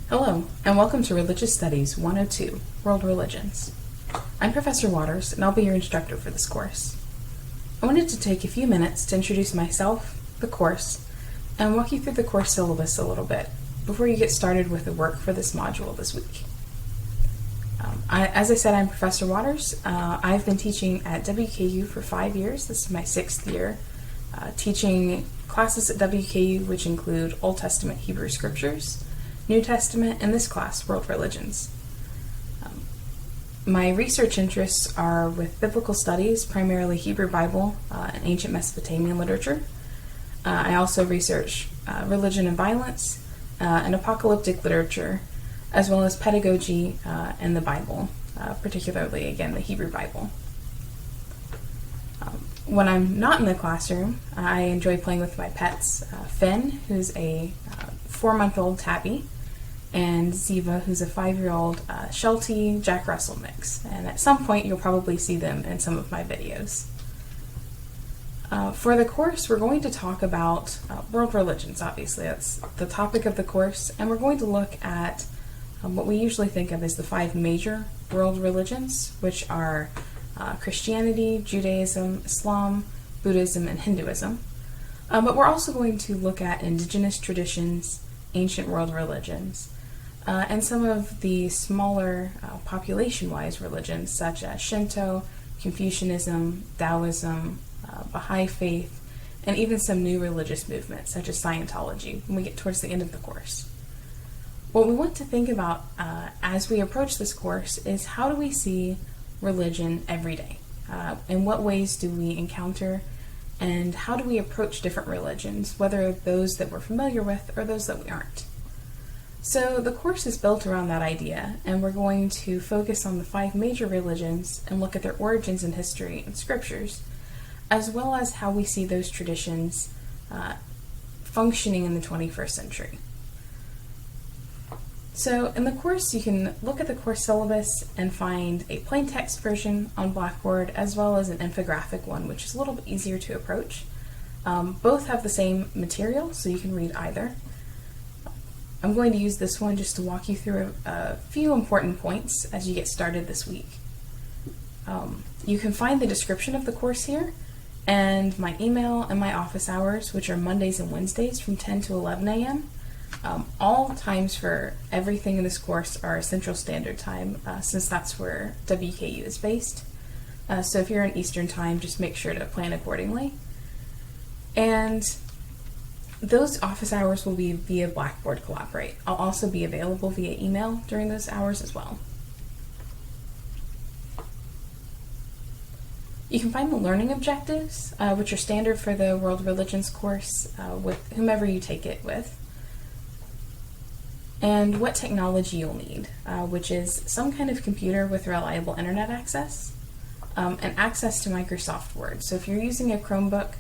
Hello, and welcome to Religious Studies 102, World Religions. I'm Professor Waters, and I'll be your instructor for this course. I wanted to take a few minutes to introduce myself, the course, and walk you through the course syllabus a little bit before you get started with the work for this module this week. As I said, I'm Professor Waters. I've been teaching at WKU for 5 years. This is my 6th year, teaching classes at WKU which include Old Testament Hebrew Scriptures, New Testament, and this class, World Religions. My research interests are with biblical studies, primarily Hebrew Bible and ancient Mesopotamian literature. I also research religion and violence and apocalyptic literature, as well as pedagogy and the Bible, particularly, again, the Hebrew Bible. When I'm not in the classroom, I enjoy playing with my pets, Finn, who's a 4-month-old tabby, and Ziva, who's a 5-year-old Sheltie Jack Russell mix. And at some point, you'll probably see them in some of my videos. For the course, we're going to talk about world religions, obviously. That's the topic of the course. And we're going to look at what we usually think of as the 5 major world religions, which are Christianity, Judaism, Islam, Buddhism, and Hinduism. But we're also going to look at indigenous traditions, ancient world religions, and some of the smaller population-wise religions such as Shinto, Confucianism, Taoism, Baha'i faith, and even some new religious movements such as Scientology when we get towards the end of the course. What we want to think about as we approach this course is how do we see religion every day? In what ways do we encounter and how do we approach different religions, whether those that we're familiar with or those that we aren't? So the course is built around that idea, and we're going to focus on the 5 major religions and look at their origins in history and scriptures, as well as how we see those traditions functioning in the 21st century. So in the course, you can look at the course syllabus and find a plain text version on Blackboard, as well as an infographic one, which is a little bit easier to approach. Both have the same material, so you can read either. I'm going to use this one just to walk you through a few important points as you get started this week. You can find the description of the course here, and my email and my office hours, which are Mondays and Wednesdays from 10 to 11 a.m. All times for everything in this course are Central Standard Time, since that's where WKU is based. So if you're in Eastern Time, just make sure to plan accordingly. And those office hours will be via Blackboard Collaborate. I'll also be available via email during those hours as well. You can find the learning objectives, which are standard for the World Religions course with whomever you take it with, and what technology you'll need, which is some kind of computer with reliable internet access, and access to Microsoft Word. So if you're using a Chromebook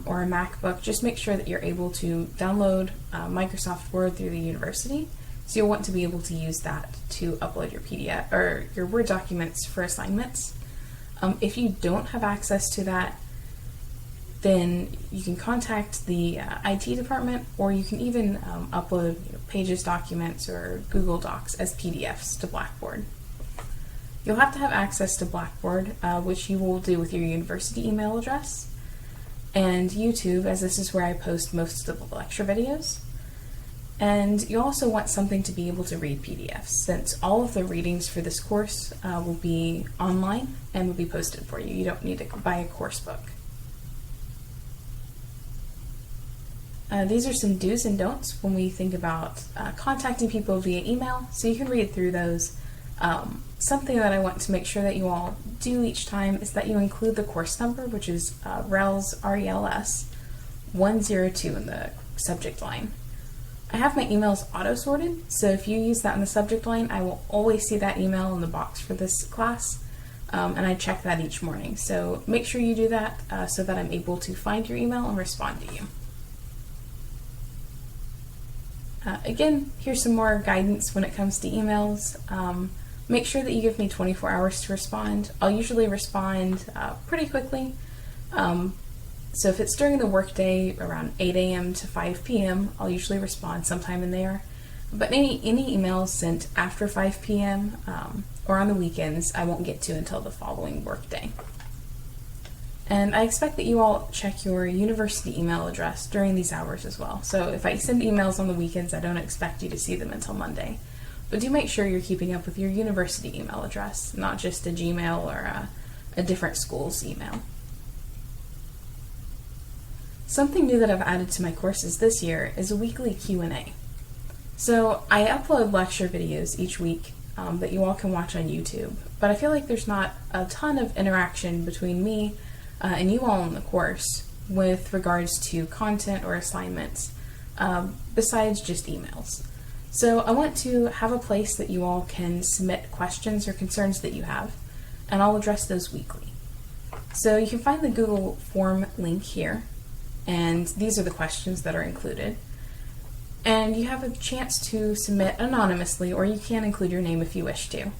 or a MacBook, just make sure that you're able to download Microsoft Word through the university. So you'll want to be able to use that to upload your PDF or your Word documents for assignments. If you don't have access to that, then you can contact the IT department, or you can even upload Pages documents or Google Docs as PDFs to Blackboard. You'll have to have access to Blackboard, which you will do with your university email address, and YouTube, as this is where I post most of the lecture videos. And you also want something to be able to read PDFs, since all of the readings for this course will be online and will be posted for you. You don't need to buy a course book. These are some do's and don'ts when we think about contacting people via email, so you can read through those. Something that I want to make sure that you all do each time is that you include the course number, which is RELS, R-E-L-S, 102 in the subject line. I have my emails auto-sorted, so if you use that in the subject line, I will always see that email in the box for this class, and I check that each morning. So make sure you do that so that I'm able to find your email and respond to you. Again, here's some more guidance when it comes to emails. Make sure that you give me 24 hours to respond. I'll usually respond pretty quickly. So if it's during the workday around 8 a.m. to 5 p.m., I'll usually respond sometime in there. But any emails sent after 5 p.m. Or on the weekends, I won't get to until the following workday. And I expect that you all check your university email address during these hours as well. So if I send emails on the weekends, I don't expect you to see them until Monday. But do make sure you're keeping up with your university email address, not just a Gmail or a different school's email. Something new that I've added to my courses this year is a weekly Q&A. So I upload lecture videos each week that you all can watch on YouTube, but I feel like there's not a ton of interaction between me and you all in the course with regards to content or assignments besides just emails. So I want to have a place that you all can submit questions or concerns that you have, and I'll address those weekly. So you can find the Google form link here, and these are the questions that are included. And you have a chance to submit anonymously, or you can include your name if you wish to,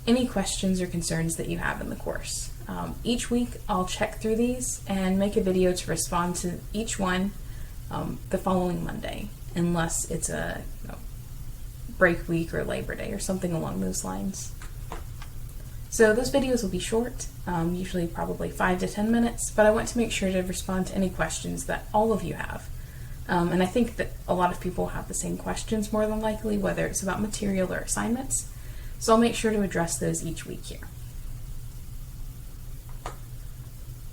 any questions or concerns that you have in the course. Each week I'll check through these and make a video to respond to each one the following Monday, unless it's a break week or Labor Day or something along those lines. So those videos will be short, usually probably 5 to 10 minutes, but I want to make sure to respond to any questions that all of you have. And I think that a lot of people have the same questions more than likely, whether it's about material or assignments. So I'll make sure to address those each week here.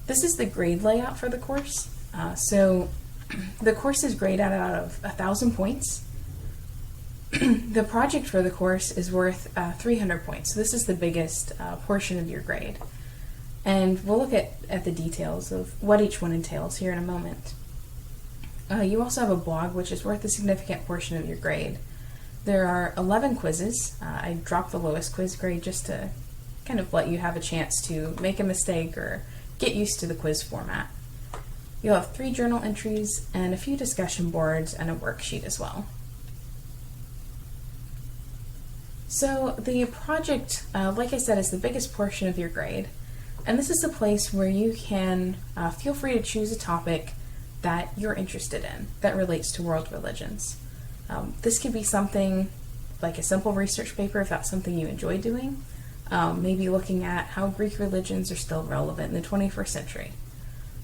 This is the grade layout for the course. So the course is graded out of 1,000 points. The project for the course is worth 300 points. So this is the biggest portion of your grade. And we'll look at the details of what each one entails here in a moment. You also have a blog, which is worth a significant portion of your grade. There are 11 quizzes. I dropped the lowest quiz grade just to kind of let you have a chance to make a mistake or get used to the quiz format. You'll have 3 journal entries and a few discussion boards and a worksheet as well. So the project, like I said, is the biggest portion of your grade. And this is a place where you can feel free to choose a topic that you're interested in that relates to world religions. This could be something like a simple research paper if that's something you enjoy doing. Maybe looking at how Greek religions are still relevant in the 21st century.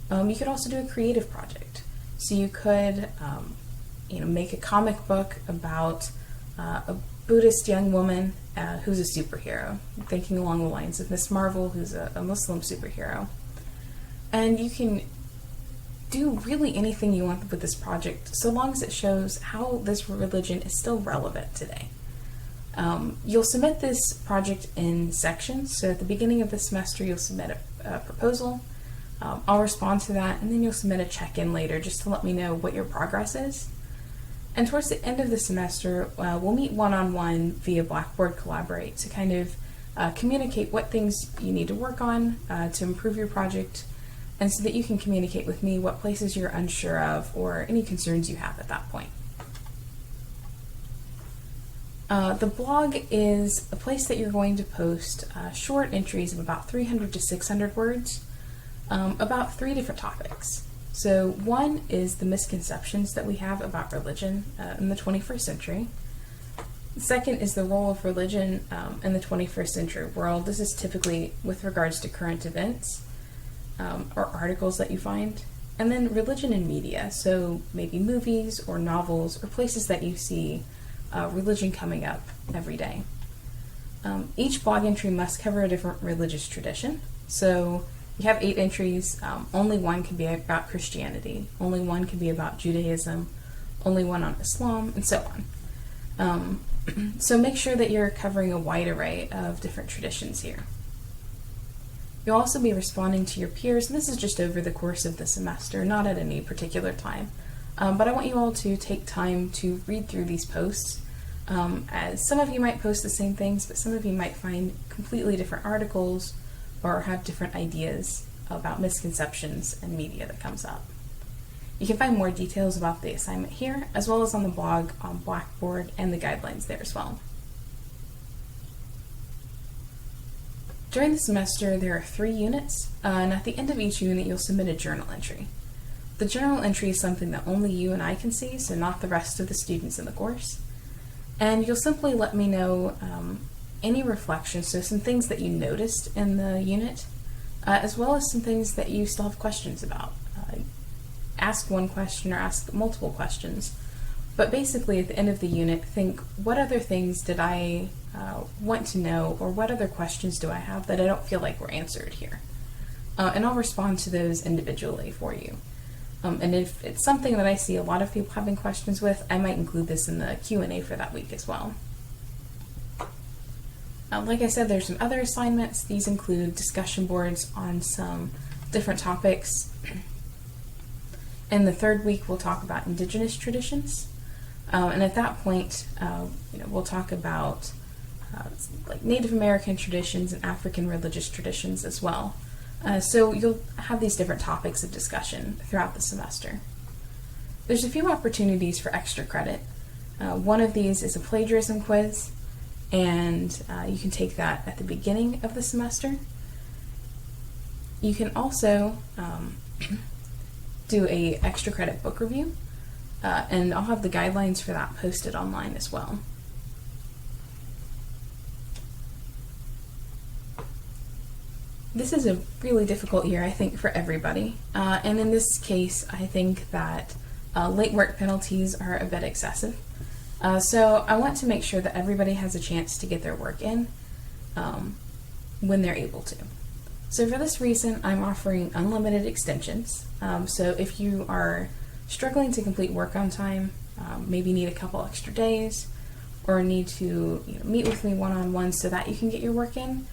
You could also do a creative project. So you could make a comic book about a Buddhist young woman who's a superhero, thinking along the lines of Miss Marvel, who's a Muslim superhero. And you can do really anything you want with this project, so long as it shows how this religion is still relevant today. You'll submit this project in sections, so at the beginning of the semester you'll submit a proposal, I'll respond to that, and then you'll submit a check-in later just to let me know what your progress is. And towards the end of the semester, we'll meet one-on-one via Blackboard Collaborate to kind of communicate what things you need to work on to improve your project, and so that you can communicate with me what places you're unsure of or any concerns you have at that point. The blog is a place that you're going to post short entries of about 300 to 600 words about 3 different topics. So one is the misconceptions that we have about religion in the 21st century. The second is the role of religion in the 21st century world. This is typically with regards to current events or articles that you find. And then religion in media, so maybe movies or novels or places that you see religion coming up every day. Each blog entry must cover a different religious tradition. So you have 8 entries, only one can be about Christianity, only one can be about Judaism, only one on Islam, and so on. So make sure that you're covering a wide array of different traditions here. You'll also be responding to your peers, and this is just over the course of the semester, not at any particular time. But I want you all to take time to read through these posts, as some of you might post the same things, but some of you might find completely different articles or have different ideas about misconceptions and media that comes up. You can find more details about the assignment here, as well as on the blog, on Blackboard, and the guidelines there as well. During the semester, there are 3 units, and at the end of each unit, you'll submit a journal entry. The journal entry is something that only you and I can see, so not the rest of the students in the course. And you'll simply let me know any reflections, so some things that you noticed in the unit, as well as some things that you still have questions about. Ask one question or ask multiple questions. But basically, at the end of the unit, think, what other things did I want to know, or what other questions do I have that I don't feel like were answered here? And I'll respond to those individually for you. And if it's something that I see a lot of people having questions with, I might include this in the Q&A for that week as well. Like I said, there's some other assignments. These include discussion boards on some different topics. In the third week, we'll talk about Indigenous traditions. And at that point, we'll talk about like Native American traditions and African religious traditions as well. So you'll have these different topics of discussion throughout the semester. There's a few opportunities for extra credit. One of these is a plagiarism quiz, and you can take that at the beginning of the semester. You can also do a extra credit book review, and I'll have the guidelines for that posted online as well. This is a really difficult year, I think, for everybody. And in this case, I think that late work penalties are a bit excessive. So I want to make sure that everybody has a chance to get their work in when they're able to. So for this reason, I'm offering unlimited extensions. So if you are struggling to complete work on time, maybe need a couple extra days, or need to meet with me one-on-one so that you can get your work in,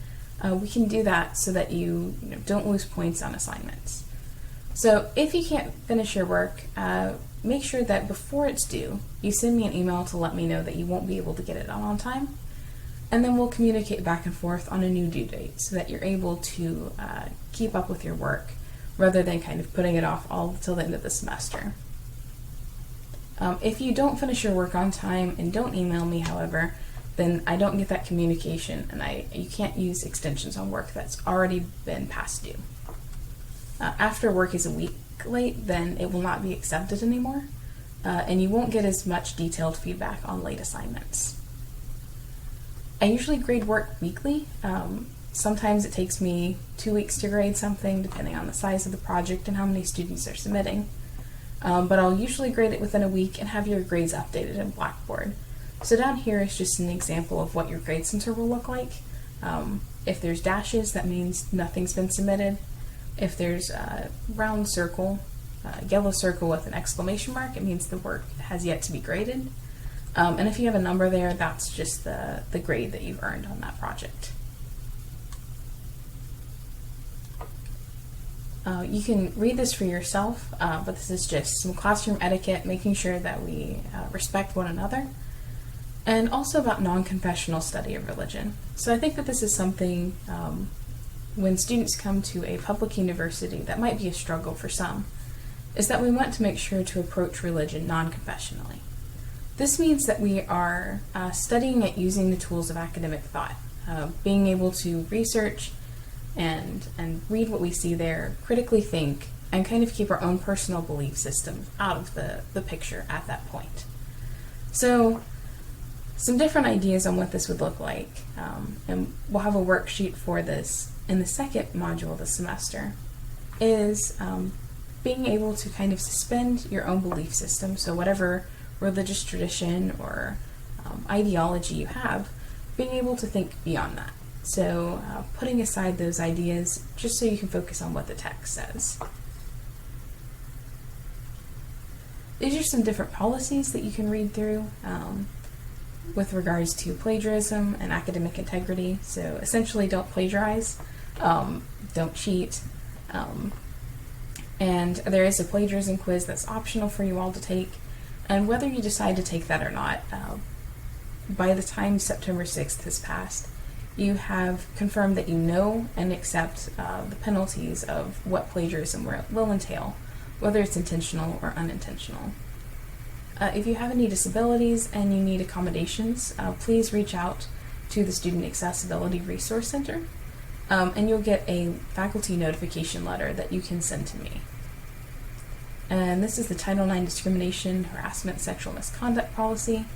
we can do that so that you don't lose points on assignments. So if you can't finish your work, make sure that before it's due, you send me an email to let me know that you won't be able to get it on time, and then we'll communicate back and forth on a new due date so that you're able to keep up with your work rather than kind of putting it off all till the end of the semester. If you don't finish your work on time and don't email me, however, then I don't get that communication, and you can't use extensions on work that's already been past due. After work is a week late, then it will not be accepted anymore, and you won't get as much detailed feedback on late assignments. I usually grade work weekly. Sometimes it takes me 2 weeks to grade something, depending on the size of the project and how many students are submitting. But I'll usually grade it within a week and have your grades updated in Blackboard. So down here is just an example of what your grade center will look like. If there's dashes, that means nothing's been submitted. If there's a round circle, a yellow circle with an exclamation mark, it means the work has yet to be graded. And if you have a number there, that's just the grade that you've earned on that project. You can read this for yourself, but this is just some classroom etiquette, making sure that we respect one another, and also about non-confessional study of religion. So I think that this is something, when students come to a public university, that might be a struggle for some, is that we want to make sure to approach religion non-confessionally. This means that we are studying it using the tools of academic thought, being able to research and read what we see there, critically think, and kind of keep our own personal belief system out of the picture at that point. So some different ideas on what this would look like, and we'll have a worksheet for this in the second module of the semester, is being able to kind of suspend your own belief system, so whatever religious tradition or ideology you have, being able to think beyond that. So putting aside those ideas just so you can focus on what the text says. These are some different policies that you can read through with regards to plagiarism and academic integrity. So essentially, don't plagiarize, don't cheat, and there is a plagiarism quiz that's optional for you all to take. And whether you decide to take that or not, by the time September 6th has passed, you have confirmed that you know and accept the penalties of what plagiarism will entail, whether it's intentional or unintentional. If you have any disabilities and you need accommodations, please reach out to the Student Accessibility Resource Center, and you'll get a faculty notification letter that you can send to me. And this is the Title IX Discrimination, Harassment, Sexual Misconduct Policy.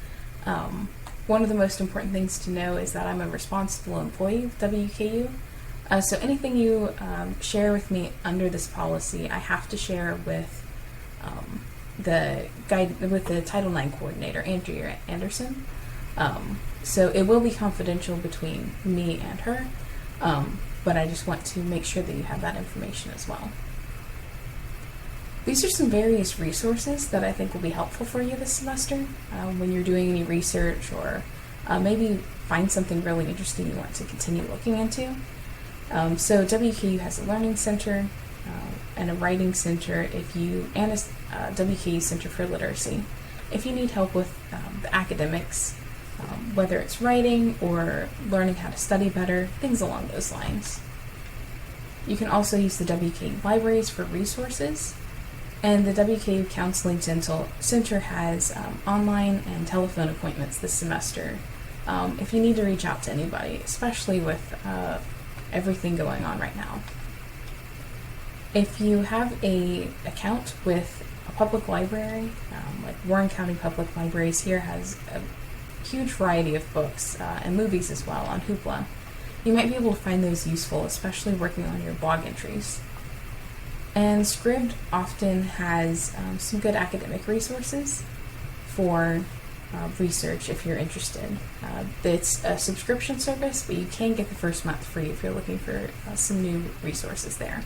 one of the most important things to know is that I'm a responsible employee of WKU. So anything you share with me under this policy, I have to share with the Title IX coordinator, Andrea Anderson. So it will be confidential between me and her, but I just want to make sure that you have that information as well. These are some various resources that I think will be helpful for you this semester when you're doing any research, or maybe find something really interesting you want to continue looking into. So WKU has a learning center and a writing center and a WKU Center for Literacy. If you need help with the academics, whether it's writing or learning how to study better, things along those lines. You can also use the WKU libraries for resources. And the WKU Counseling Center has online and telephone appointments this semester if you need to reach out to anybody, especially with everything going on right now. If you have an account with a public library, like Warren County Public Libraries here has a huge variety of books and movies as well on Hoopla, you might be able to find those useful, especially working on your blog entries. And Scribd often has some good academic resources for research if you're interested. It's a subscription service, but you can get the first month free if you're looking for some new resources there.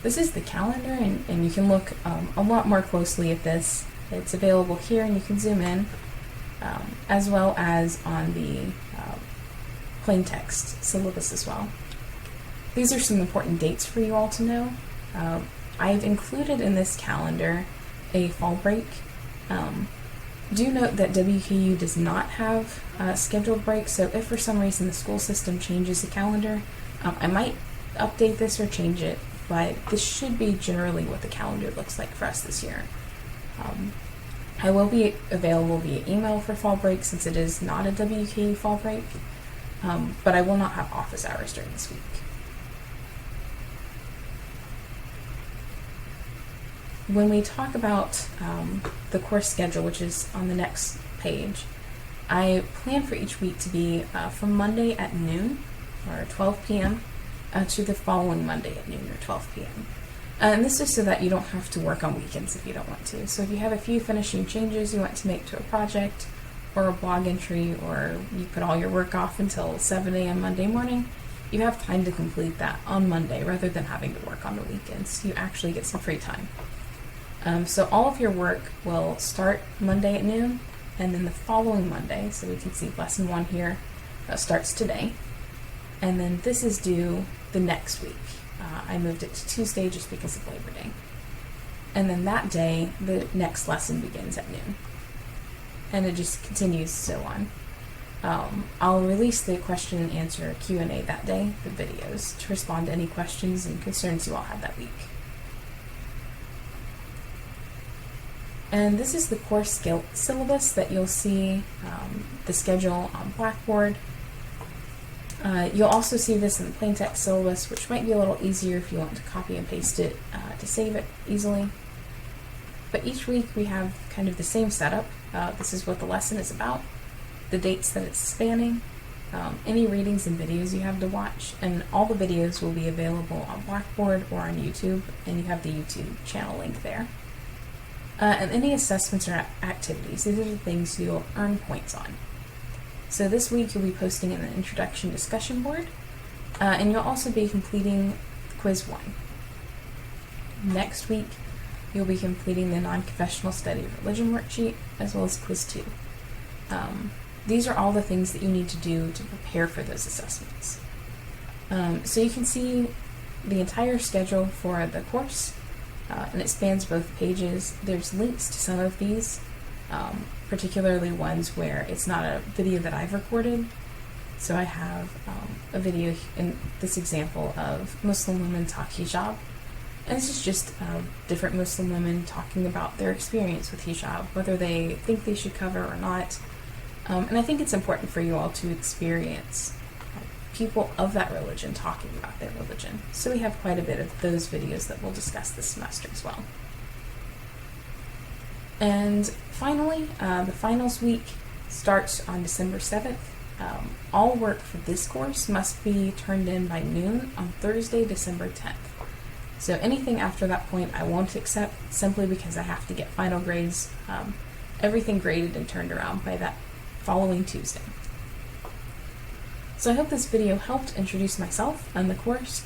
This is the calendar, and you can look a lot more closely at this. It's available here, and you can zoom in, as well as on the plain text syllabus as well. These are some important dates for you all to know. I've included in this calendar a fall break. Do note that WKU does not have scheduled breaks, so if for some reason the school system changes the calendar, I might update this or change it, but this should be generally what the calendar looks like for us this year. I will be available via email for fall break since it is not a WKU fall break. But I will not have office hours during this week. When we talk about the course schedule, which is on the next page, I plan for each week to be from Monday at noon, or 12 p.m., to the following Monday at noon, or 12 p.m. And this is so that you don't have to work on weekends if you don't want to. So if you have a few finishing changes you want to make to a project, or a blog entry, or you put all your work off until 7 a.m. Monday morning, you have time to complete that on Monday rather than having to work on the weekends. You actually get some free time. So all of your work will start Monday at noon, and then the following Monday, so we can see lesson 1 here, starts today. And then this is due the next week. I moved it to Tuesday just because of Labor Day. And then that day, the next lesson begins at noon. And it just continues so on. I'll release the question and answer Q&A that day, the videos, to respond to any questions and concerns you all have that week. And this is the course syllabus that you'll see the schedule on Blackboard. You'll also see this in the plain text syllabus, which might be a little easier if you want to copy and paste it to save it easily. But each week we have kind of the same setup. This is what the lesson is about, the dates that it's spanning, any readings and videos you have to watch, and all the videos will be available on Blackboard or on YouTube, and you have the YouTube channel link there. And any assessments or activities, these are the things you'll earn points on. So this week you'll be posting in the introduction discussion board, and you'll also be completing quiz 1. Next week, you'll be completing the non-confessional study of religion worksheet, as well as quiz 2. These are all the things that you need to do to prepare for those assessments. So you can see the entire schedule for the course, and it spans both pages. There's links to some of these, particularly ones where it's not a video that I've recorded. So I have a video in this example of Muslim women talk hijab. And this is just different Muslim women talking about their experience with hijab, whether they think they should cover or not. And I think it's important for you all to experience people of that religion talking about their religion. So we have quite a bit of those videos that we'll discuss this semester as well. And finally, the finals week starts on December 7th. All work for this course must be turned in by noon on Thursday, December 10th. So anything after that point I won't accept, simply because I have to get final grades, everything graded and turned around by that following Tuesday. So I hope this video helped introduce myself and the course.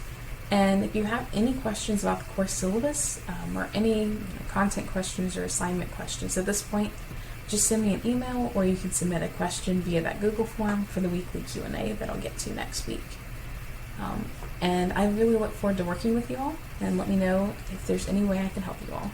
And if you have any questions about the course syllabus, or any content questions or assignment questions at this point, just send me an email, or you can submit a question via that Google form for the weekly Q&A that I'll get to next week. And I really look forward to working with you all, and let me know if there's any way I can help you all.